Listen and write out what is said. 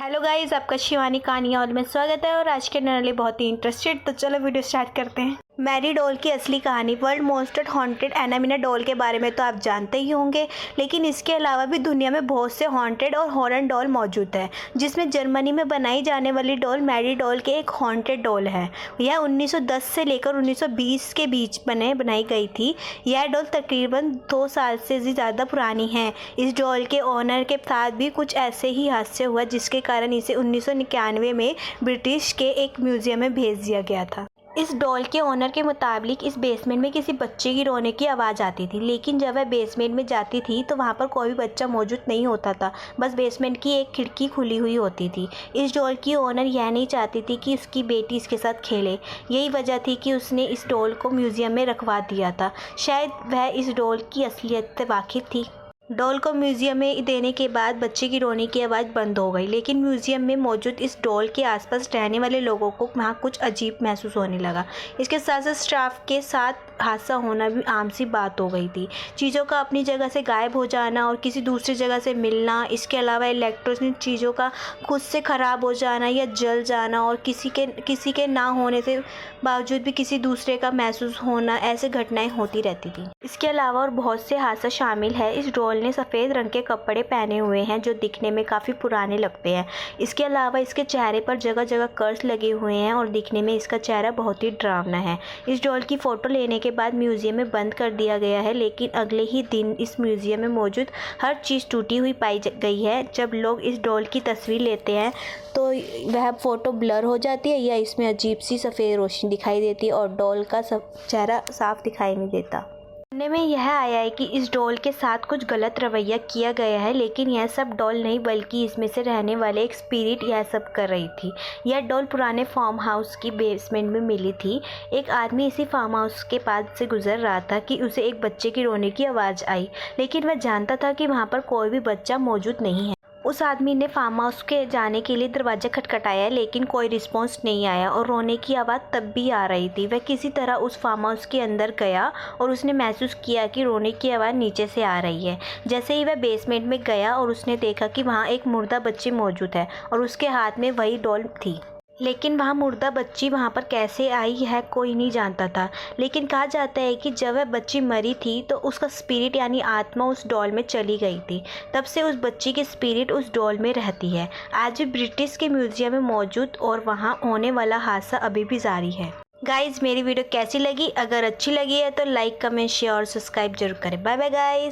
Hello guys, आपका शिवानी कहानियाँ और में स्वागत है। और आज के नए बहुत ही इंटरेस्टेड, तो चलो वीडियो स्टार्ट करते हैं। मैरी डॉल की असली कहानी। वर्ल्ड मोस्ट हॉन्टेड एनामिना डॉल के बारे में तो आप जानते ही होंगे, लेकिन इसके अलावा भी दुनिया में बहुत से हॉन्टेड और हॉरर डॉल मौजूद है, जिसमें जर्मनी में बनाई जाने वाली डॉल मैरी डॉल के एक हॉन्टेड डॉल है। यह 1910 से लेकर 1920 के बीच बनाई गई थी। यह डॉल तकरीबन 2 साल से ज़्यादा पुरानी है। इस डॉल के ओनर के साथ भी कुछ ऐसे ही हादसे हुआ, जिसके कारण इसे 1991 में ब्रिटिश के एक म्यूज़ियम में भेज दिया गया था। इस डॉल के ओनर के मुताबिक इस बेसमेंट में किसी बच्चे की रोने की आवाज़ आती थी, लेकिन जब वह बेसमेंट में जाती थी तो वहाँ पर कोई भी बच्चा मौजूद नहीं होता था, बस बेसमेंट की एक खिड़की खुली हुई होती थी। इस डॉल की ओनर यह नहीं चाहती थी कि उसकी बेटी इसके साथ खेले। यही वजह थी कि उसने इस डॉल को म्यूज़ियम में रखवा दिया था। शायद वह इस डॉल की असलियत से वाकिफ़ थी। डॉल को म्यूज़ियम में देने के बाद बच्चे की रोने की आवाज़ बंद हो गई, लेकिन म्यूज़ियम में मौजूद इस डॉल के आसपास रहने वाले लोगों को वहाँ कुछ अजीब महसूस होने लगा। इसके साथ साथ स्टाफ के साथ हादसा होना भी आम सी बात हो गई थी। चीज़ों का अपनी जगह से गायब हो जाना और किसी दूसरी जगह से मिलना, इसके अलावा इलेक्ट्रॉनिक चीज़ों का खुद से ख़राब हो जाना या जल जाना, और किसी के ना होने से बावजूद भी किसी दूसरे का महसूस होना, ऐसे घटनाएं होती रहती थी। इसके अलावा और बहुत से हादसा शामिल है। इस डॉल ने सफ़ेद रंग के कपड़े पहने हुए हैं, जो दिखने में काफ़ी पुराने लगते हैं। इसके अलावा इसके चेहरे पर जगह जगह कर्स लगे हुए हैं और दिखने में इसका चेहरा बहुत ही डरावना है। इस डॉल की फ़ोटो लेने के बाद म्यूज़ियम में बंद कर दिया गया है, लेकिन अगले ही दिन इस म्यूज़ियम में मौजूद हर चीज़ टूटी हुई पाई गई है। जब लोग इस डॉल की तस्वीर लेते हैं तो वह फ़ोटो ब्लर हो जाती है या इसमें अजीब सी सफ़ेद रोशनी दिखाई देती है और डॉल का चेहरा साफ दिखाई नहीं देता। सुनने में यह आया है कि इस डॉल के साथ कुछ गलत रवैया किया गया है, लेकिन यह सब डॉल नहीं बल्कि इसमें से रहने वाले एक स्पिरिट यह सब कर रही थी। यह डॉल पुराने फार्म हाउस की बेसमेंट में मिली थी। एक आदमी इसी फार्म हाउस के पास से गुजर रहा था कि उसे एक बच्चे की रोने की आवाज़ आई, लेकिन वह जानता था कि वहाँ पर कोई भी बच्चा मौजूद नहीं है। उस आदमी ने फार्म हाउस के जाने के लिए दरवाज़ा खटखटाया, लेकिन कोई रिस्पॉन्स नहीं आया और रोने की आवाज़ तब भी आ रही थी। वह किसी तरह उस फार्म हाउस के अंदर गया और उसने महसूस किया कि रोने की आवाज़ नीचे से आ रही है। जैसे ही वह बेसमेंट में गया और उसने देखा कि वहाँ एक मुर्दा बच्ची मौजूद है और उसके हाथ में वही डॉल थी, लेकिन वहाँ मुर्दा बच्ची वहाँ पर कैसे आई है कोई नहीं जानता था। लेकिन कहा जाता है कि जब वह बच्ची मरी थी तो उसका स्पिरिट यानी आत्मा उस डॉल में चली गई थी। तब से उस बच्ची की स्पिरिट उस डॉल में रहती है। आज भी ब्रिटिश के म्यूज़ियम में मौजूद और वहाँ होने वाला हादसा अभी भी जारी है। गाइज, मेरी वीडियो कैसी लगी? अगर अच्छी लगी है तो लाइक, कमेंट, शेयर और सब्सक्राइब जरूर करें। Bye bye guys.